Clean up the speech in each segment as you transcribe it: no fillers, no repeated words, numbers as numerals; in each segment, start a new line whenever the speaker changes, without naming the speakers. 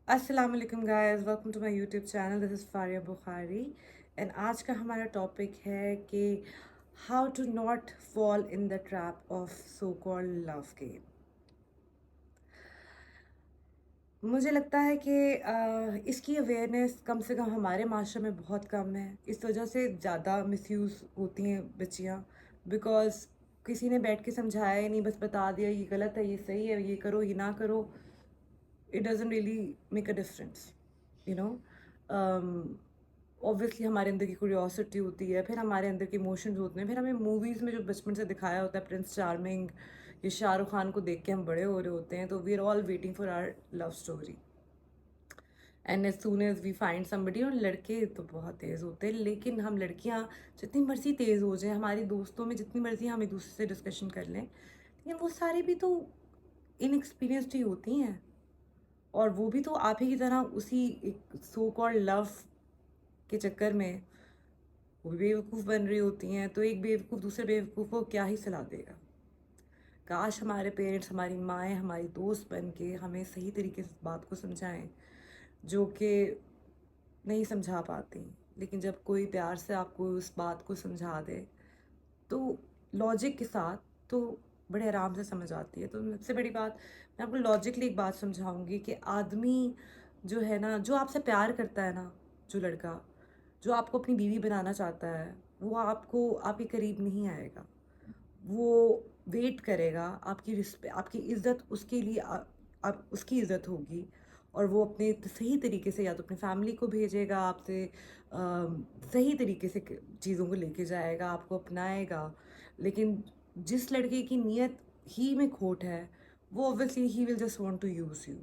अस्सलाम वालेकुम guys, welcome to my YouTube channel. This is Faria Bukhari and आज का हमारा टॉपिक है कि how to not fall in the trap of so called love game. मुझे लगता है कि इसकी अवेयरनेस कम से कम हमारे माशरे में बहुत कम है। इस वजह से ज़्यादा मिसयूज़ होती हैं बच्चियाँ, बिकॉज़ किसी ने बैठ के समझाया ही नहीं, बस बता दिया ये गलत है, ये सही है, ये करो, ये ना करो। it doesn't really make a difference, you know. Obviously हमारे अंदर की क्यूरियोसिटी होती है, फिर हमारे अंदर के इमोशंस होते हैं, फिर हमें मूवीज़ में जो बचपन से दिखाया होता है प्रिंस चार्मिंग या शाहरुख खान को देख के हम बड़े हो रहे होते हैं, तो we are all waiting for our love story and as soon as we find somebody. और लड़के तो बहुत तेज़ होते हैं, लेकिन हम लड़कियां जितनी मर्जी तेज़ हो जाए, हमारी दोस्तों में जितनी मर्जी हम एक दूसरे से डिस्कशन कर लें, लेकिन वो सारी भी तो इनएक्सपीरियंस्ड ही होती हैं। और वो भी तो आप ही की तरह उसी एक सो कॉल्ड लव के चक्कर में वो भी बेवकूफ़ बन रही होती हैं। तो एक बेवकूफ़ दूसरे बेवकूफ़ को क्या ही सलाह देगा। काश हमारे पेरेंट्स, हमारी माएँ, हमारी दोस्त बन के हमें सही तरीके से इस बात को समझाएं, जो कि नहीं समझा पाती। लेकिन जब कोई प्यार से आपको उस बात को समझा दे, तो लॉजिक के साथ, तो बड़े आराम से समझ आती है। तो सबसे बड़ी बात, मैं आपको लॉजिकली एक बात समझाऊंगी कि आदमी जो है ना, जो आपसे प्यार करता है ना, जो लड़का जो आपको अपनी बीवी बनाना चाहता है, वो आपको आपके करीब नहीं आएगा। वो वेट करेगा, आपकी आपकी इज़्ज़त उसके लिए आप उसकी इज़्ज़त होगी। और वो अपने सही तरीके से या तो अपनी फैमिली को भेजेगा आपसे, सही तरीके से चीज़ों को लेके जाएगा, आपको अपनाएगा। लेकिन जिस लड़के की नीयत ही में खोट है, वो ऑब्वियसली ही will just want to use you.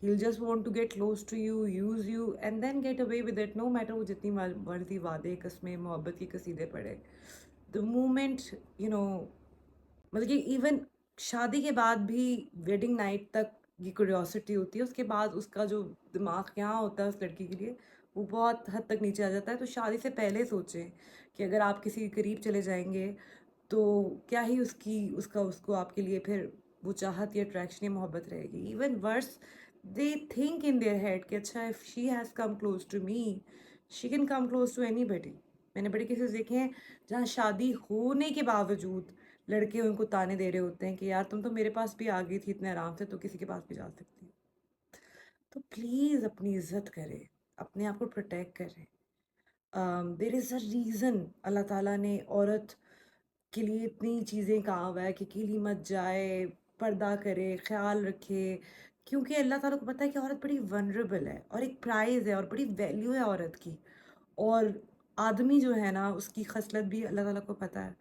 He will just want to get close to you, use you and then get away with it, no matter वो जितनी मर्जी वादे कस्में मोहब्बत की कसीदे पड़े। द मोमेंट, यू नो, मतलब कि इवन शादी के बाद भी वेडिंग नाइट तक ये क्यूरियोसिटी होती है, उसके बाद उसका जो दिमाग यहाँ होता है उस लड़की के लिए, वो बहुत हद तक नीचे आ जाता है। तो शादी से पहले सोचें कि अगर आप किसी के करीब चले जाएंगे, तो क्या ही उसका उसको आपके लिए फिर वो चाहत या अट्रैक्शन या मोहब्बत रहेगी। Even worse, they think in there head कि अच्छा, if she has come close to me, she can come close to anybody. मैंने बड़े केसेस देखे हैं जहाँ शादी होने के बावजूद लड़के उनको ताने दे रहे होते हैं कि यार तुम तो मेरे पास भी आ गई थी इतने आराम से, तो किसी के पास भी जा सकती है। तो प्लीज़ अपनी इज्जत करें, अपने आप को प्रोटेक्ट करें। देर इज़ अ रीज़न अल्लाह ताला ने औरत के लिए इतनी चीज़ें कहा हुआ है कि अकेली मत जाए, पर्दा करे, ख्याल रखे। क्योंकि अल्लाह ताला को पता है कि औरत बड़ी वनरेबल है और एक प्राइज़ है और बड़ी वैल्यू है औरत की। और आदमी जो है ना, उसकी खसलत भी अल्लाह ताला को पता है।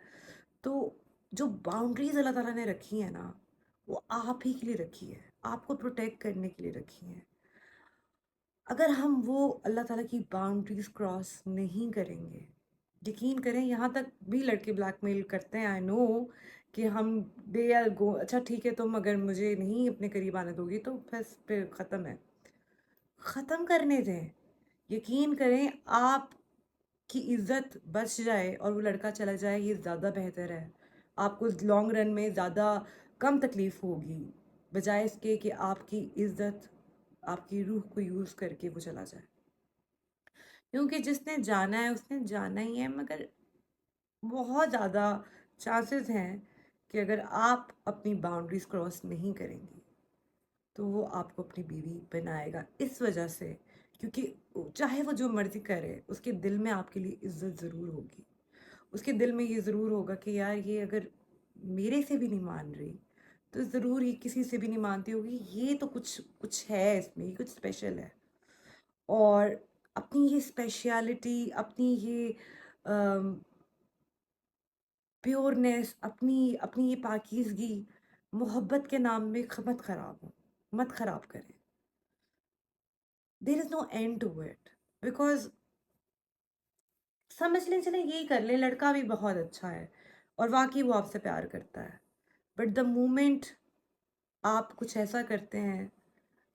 तो जो बाउंड्रीज अल्लाह ताला ने रखी है ना, वो आप ही के लिए रखी है, आपको प्रोटेक्ट करने के लिए रखी है। अगर हम वो अल्लाह ताला की बाउंड्रीज क्रॉस नहीं करेंगे, यकीन करें, यहाँ तक भी लड़के ब्लैकमेल करते हैं, आई नो, कि हम दे आर गो, अच्छा ठीक है, तुम अगर मुझे नहीं अपने करीब आने दोगी तो बस फिर ख़त्म है। ख़त्म करने दें। यकीन करें, आप की इज़्ज़त बच जाए और वो लड़का चला जाए, ये ज़्यादा बेहतर है। आपको लॉन्ग रन में ज़्यादा कम तकलीफ़ होगी, बजाय इसके कि आपकी इज़्ज़त, आपकी रूह को यूज़ करके वो चला जाए। क्योंकि जिसने जाना है उसने जाना ही है, मगर बहुत ज़्यादा चांसेस हैं कि अगर आप अपनी बाउंड्रीज़ क्रॉस नहीं करेंगी, तो वो आपको अपनी बीवी बनाएगा। इस वजह से, क्योंकि चाहे वो जो मर्ज़ी करे, उसके दिल में आपके लिए इज़्ज़त ज़रूर होगी। उसके दिल में ये ज़रूर होगा कि यार ये अगर मेरे से भी नहीं मान रही, तो ज़रूर ये किसी से भी नहीं मानती होगी, ये तो कुछ कुछ है इसमें, ये कुछ स्पेशल है। और अपनी ये स्पेशलिटी, अपनी ये प्योरनेस, अपनी अपनी ये पाकीज़गी मोहब्बत के नाम में मत ख़राब हो, मत ख़राब करें। There is no end to it, because समझ लें, चलें यही कर लें, लड़का भी बहुत अच्छा है और वाक़ई वो आपसे प्यार करता है। बट द मोमेंट आप कुछ ऐसा करते हैं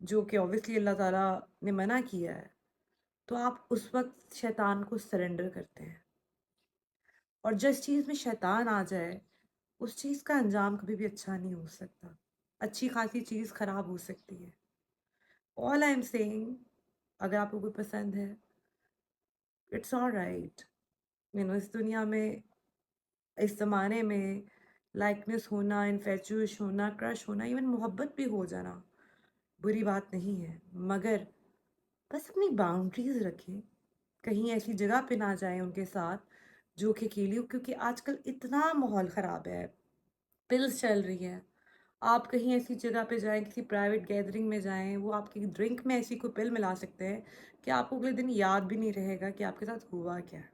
जो कि ऑब्वियसली अल्लाह ताला ने मना किया है, तो आप उस वक़्त शैतान को सरेंडर करते हैं। और जिस चीज़ में शैतान आ जाए, उस चीज़ का अंजाम कभी भी अच्छा नहीं हो सकता। अच्छी खासी चीज़ ख़राब हो सकती है। ऑल आई एम सेइंग, अगर आपको कोई पसंद है, इट्स ऑलराइट। इस दुनिया में, इस ज़माने में लाइकनेस होना, इन्फैचुएश होना, क्रश होना, इवन मोहब्बत भी हो जाना बुरी बात नहीं है, मगर बस अपनी बाउंड्रीज़ रखें। कहीं ऐसी जगह पे ना जाएँ उनके साथ जो कि अकेली हो, क्योंकि आजकल इतना माहौल ख़राब है, पिल्स चल रही हैं। आप कहीं ऐसी जगह पे जाएँ, किसी प्राइवेट गैदरिंग में जाएँ, वो आपकी ड्रिंक में ऐसी कोई पिल मिला सकते हैं कि आपको अगले दिन याद भी नहीं रहेगा कि आपके साथ हुआ क्या है।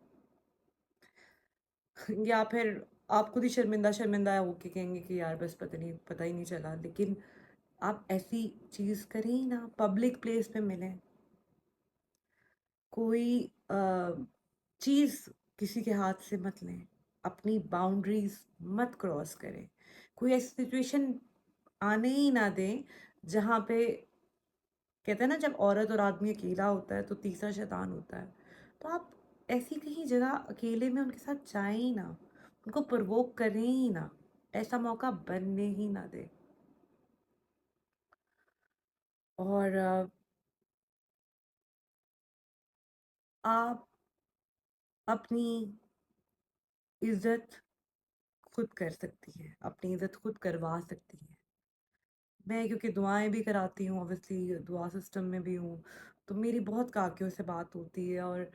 या फिर आप खुद ही शर्मिंदा-शर्मिंदा होके कहेंगे कि यार बस पता ही नहीं चला। लेकिन आप ऐसी चीज़ करें ही ना, पब्लिक प्लेस पे मिलें। कोई चीज़ किसी के हाथ से मत लें, अपनी बाउंड्रीज़ मत क्रॉस करें। कोई ऐसी सिचुएशन आने ही ना दें जहाँ पे, कहते हैं ना, जब औरत और आदमी अकेला होता है तो तीसरा शैतान होता है। तो आप ऐसी कहीं जगह अकेले में उनके साथ जाएँ ही ना, उनको प्रोवोक करें ही ना, ऐसा मौका बनने ही ना दें। और आप अपनी इज़्ज़त खुद कर सकती हैं, अपनी इज़्ज़त खुद करवा सकती हैं। मैं क्योंकि दुआएँ भी कराती हूँ, ऑब्वियसली दुआ सिस्टम में भी हूँ, तो मेरी बहुत काकियों से बात होती है और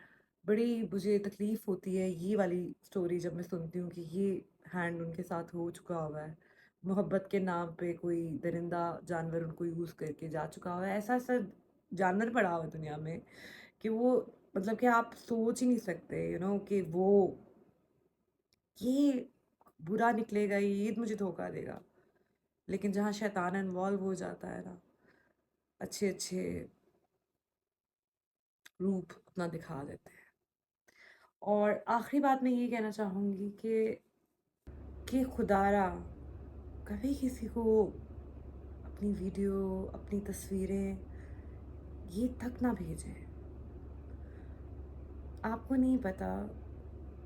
बड़ी मुझे तकलीफ़ होती है ये वाली स्टोरी जब मैं सुनती हूँ कि ये हैंड उनके साथ हो चुका हुआ है। मोहब्बत के नाम पे कोई दरिंदा जानवर उनको यूज़ करके जा चुका हुआ है। ऐसा-ऐसा जानवर पड़ा हुआ है दुनिया में कि वो, मतलब कि आप सोच ही नहीं सकते, कि वो ये बुरा निकलेगा, ये मुझे धोखा देगा। लेकिन जहाँ शैतान इन्वॉल्व हो जाता है ना, अच्छे-अच्छे रूप अपना दिखा देते हैं। और आखिरी बात मैं ये कहना चाहूँगी कि खुदारा कभी किसी को अपनी वीडियो, अपनी तस्वीरें ये तक ना भेजें। आपको नहीं पता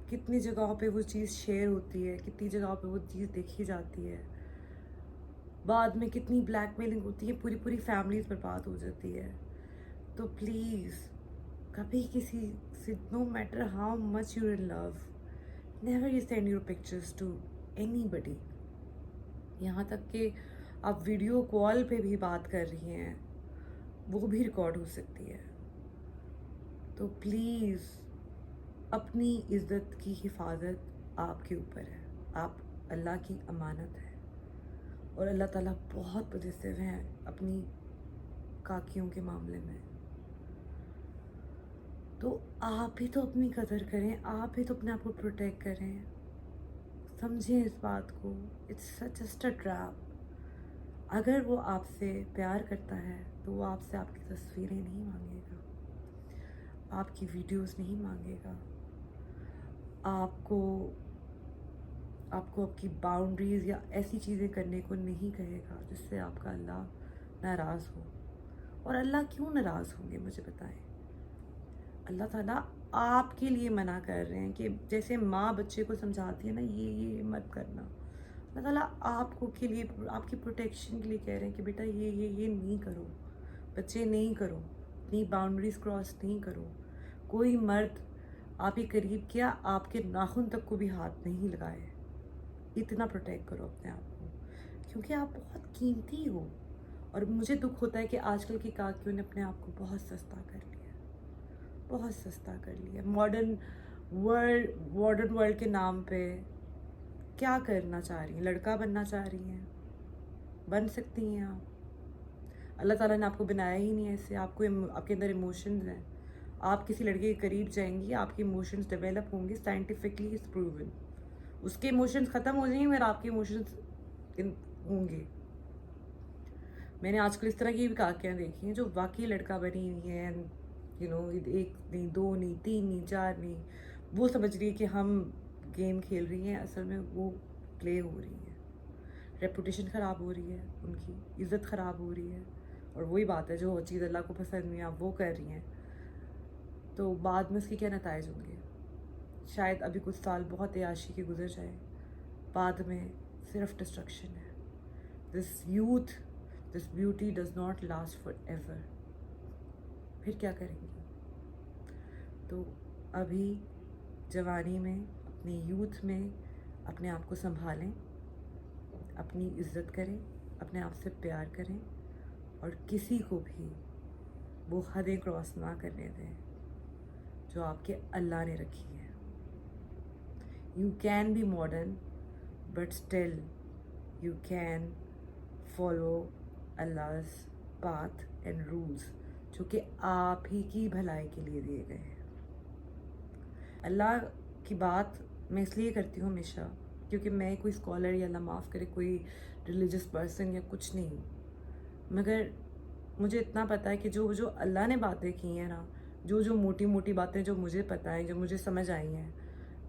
कितनी जगहों पे वो चीज़ शेयर होती है, कितनी जगहों पे वो चीज़ देखी जाती है। बाद में कितनी ब्लैकमेलिंग होती है, पूरी-पूरी फैमिलीज़ बर्बाद हो जाती है। तो प्लीज़ कभी किसी से, no matter how much you in love, never you send your pictures to anybody. यहाँ तक कि आप वीडियो कॉल पे भी बात कर रही हैं, वो भी रिकॉर्ड हो सकती है। तो प्लीज़ अपनी इज़्ज़त की हिफाजत आपके ऊपर है। आप अल्लाह की अमानत है और अल्लाह ताला बहुत पॉजिटिव हैं अपनी काकियों के मामले में। तो आप भी तो अपनी कदर करें, आप भी तो अपने आप को प्रोटेक्ट करें। समझें इस बात को, इट्स जस्ट अ ट्रैप। अगर वो आपसे प्यार करता है तो वो आपसे आपकी तस्वीरें नहीं मांगेगा, आपकी वीडियोस नहीं मांगेगा, आपको आपको आपकी बाउंड्रीज़ या ऐसी चीज़ें करने को नहीं कहेगा जिससे आपका अल्लाह नाराज़ हो। और अल्लाह क्यों नाराज़ होंगे, मुझे बताएं। अल्लाह ताला आपके लिए मना कर रहे हैं कि जैसे माँ बच्चे को समझाती है ना, ये मत करना। अल्लाह ताला आपको के लिए, आपकी प्रोटेक्शन के लिए कह रहे हैं कि बेटा ये नहीं करो, बच्चे नहीं करो, अपनी बाउंड्रीज क्रॉस नहीं करो। कोई मर्द आपके करीब किया, आपके नाखून तक को भी हाथ नहीं लगाए। इतना प्रोटेक्ट करो अपने आप को, क्योंकि आप बहुत कीमती हो। और मुझे दुख होता है कि आजकल की काकियों ने अपने आप को बहुत सस्ता कर लिया, बहुत सस्ता कर लिया। मॉडर्न वर्ल्ड के नाम पे क्या करना चाह रही हैं? लड़का बनना चाह रही हैं? बन सकती हैं आप। अल्लाह ताला ने आपको बनाया ही नहीं ऐसे। आपके अंदर इमोशंस हैं। आप किसी लड़के के करीब जाएंगी, आपके इमोशंस डेवलप होंगे, साइंटिफिकली इज प्रूवन। उसके इमोशंस ख़त्म हो जाएंगे मगर आपके इमोशंस होंगे। मैंने आजकल इस तरह की भी काकियाँ देखी हैं जो वाकई लड़का बनी हुई हैं, एक नहीं, दो नहीं, तीन नहीं, चार नहीं। वो समझ रही है कि हम गेम खेल रही हैं, असल में वो प्ले हो रही है। रेपुटेशन ख़राब हो रही है, उनकी इज़्ज़त ख़राब हो रही है। और वही बात है, जो चीज़ अल्लाह को पसंद नहीं, आप वो कर रही हैं तो बाद में उसके क्या नताइज होंगे। शायद अभी कुछ साल बहुत याशी के गुजर जाए, बाद में सिर्फ डिस्ट्रक्शन है। This youth, this beauty does not last for ever. پھر کیا کریں گی؟ تو ابھی جوانی میں اپنی یوتھ میں اپنے آپ کو سنبھالیں، اپنی عزت کریں، اپنے آپ سے پیار کریں، اور کسی کو بھی وہ حدیں کراس نہ کرنے دیں جو آپ کے اللہ نے رکھی ہے. You can be modern but still you can follow Allah's path and rules جو کہ آپ ہی کی بھلائی کے لیے دیے گئے ہیں. اللہ کی بات میں اس لیے کرتی ہوں ہمیشہ کیونکہ میں کوئی اسکالر یا اللہ معاف کرے کوئی ریلیجس پرسن یا کچھ نہیں ہوں، مگر مجھے اتنا پتہ ہے کہ جو اللہ نے باتیں کی ہیں نا، جو موٹی موٹی باتیں جو مجھے پتہ ہیں، جو مجھے سمجھ آئی ہیں،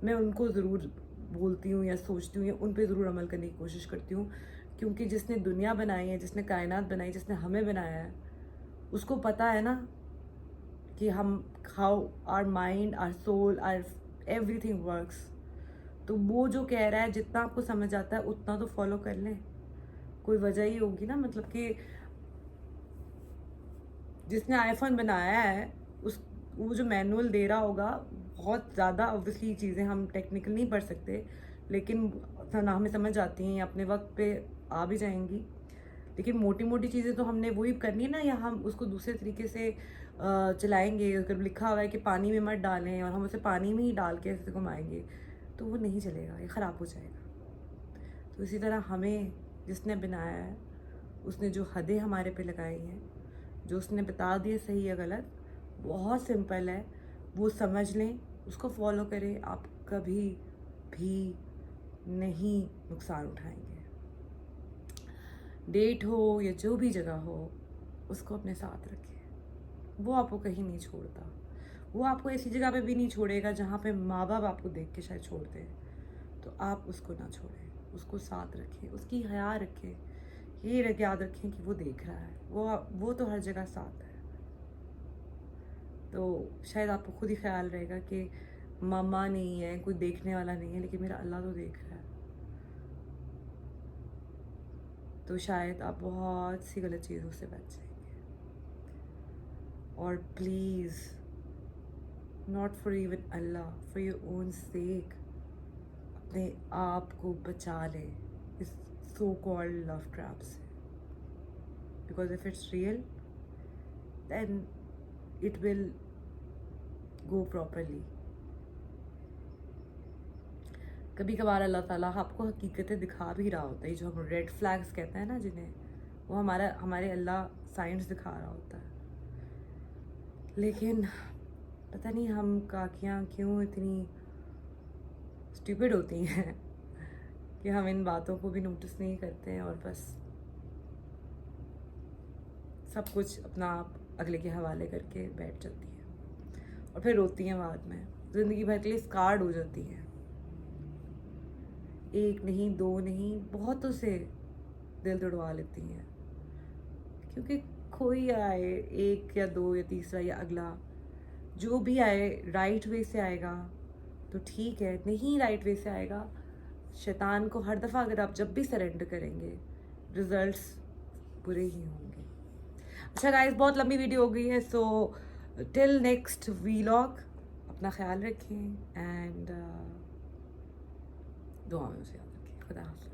میں ان کو ضرور بولتی ہوں یا سوچتی ہوں یا ان پہ ضرور عمل کرنے کی کوشش کرتی ہوں، کیونکہ جس نے دنیا بنائی ہے، جس نے کائنات بنائی، جس نے ہمیں بنایا ہے، اس کو پتہ ہے نا کہ ہم how our mind, our soul, our everything works. تو وہ جو کہہ رہا ہے جتنا آپ کو سمجھ آتا ہے اتنا تو فالو کر لیں. کوئی وجہ ہی ہوگی نا، مطلب کہ جس نے آئی فون بنایا ہے وہ جو مینول دے رہا ہوگا، بہت زیادہ اوبویسلی چیزیں ہم ٹیکنیکل نہیں پڑھ سکتے، لیکن نہ ہمیں سمجھ آتی ہیں یا اپنے وقت پہ آ بھی جائیں گی، لیکن موٹی موٹی چیزیں تو ہم نے وہی کرنی ہے نا، یا ہم اس کو دوسرے طریقے سے چلائیں گے. اگر لکھا ہوا ہے کہ پانی میں مت ڈالیں اور ہم اسے پانی میں ہی ڈال کے ایسے گھمائیں گے تو وہ نہیں چلے گا، یہ خراب ہو جائے گا. تو اسی طرح ہمیں جس نے بنایا ہے، اس نے جو حدیں ہمارے پہ لگائی ہیں، جو اس نے بتا دیا صحیح یا غلط، بہت سمپل ہے، وہ سمجھ لیں، اس کو فالو کریں، آپ کبھی بھی نہیں نقصان اٹھائیں گے. ڈیٹ ہو یا جو بھی جگہ ہو، اس کو اپنے ساتھ رکھیں، وہ آپ کو کہیں نہیں چھوڑتا. وہ آپ کو ایسی جگہ پہ بھی نہیں چھوڑے گا جہاں پہ ماں باپ آپ کو دیکھ کے شاید چھوڑ دیں، تو آپ اس کو نہ چھوڑیں، اس کو ساتھ رکھیں، اس کی حیا رکھیں. یہ یاد رکھیں کہ وہ دیکھ رہا ہے، وہ تو ہر جگہ ساتھ ہے. تو شاید آپ کو خود ہی خیال رہے گا کہ ماما نہیں ہے، کوئی دیکھنے والا نہیں ہے، لیکن میرا اللہ تو دیکھ رہا ہے. تو شاید آپ بہت سی غلط چیزوں سے بچ جائیں گے. اور پلیز ناٹ فار ایون اللہ، فار یور اون سیک، اپنے آپ کو بچا لیں اس سو کالڈ لو ٹریپ سے. Because if it's real then it will go properly. کبھی کبھار اللہ تعالیٰ آپ کو حقیقتیں دکھا بھی رہا ہوتا ہے، جو ہم ریڈ فلیگز کہتے ہیں نا جنہیں، وہ ہمارے اللہ سائنس دکھا رہا ہوتا ہے. لیکن پتہ نہیں ہم کاکیاں کیوں اتنی اسٹوپڈ ہوتی ہیں کہ ہم ان باتوں کو بھی نوٹس نہیں کرتے ہیں، اور بس سب کچھ اپنا آپ اگلے کے حوالے کر کے بیٹھ جاتی ہیں، اور پھر روتی ہیں بعد میں، زندگی بھر کے لیے اسکارڈ ہو جاتی ہیں. ایک نہیں، دو نہیں، بہتوں سے دل توڑوا لیتی ہیں، کیونکہ کوئی آئے، ایک یا دو یا تیسرا یا اگلا جو بھی آئے رائٹ وے سے آئے گا تو ٹھیک ہے، نہیں رائٹ وے سے آئے گا، شیطان کو ہر دفعہ اگر آپ جب بھی سرنڈر کریں گے رزلٹس برے ہی ہوں گے. اچھا گائز، بہت لمبی ویڈیو ہو گئی ہے، سو ٹل نیکسٹ ویلاگ اپنا خیال رکھیں اینڈ دعا میں اسے یاد رکھیں. خدا حافظ.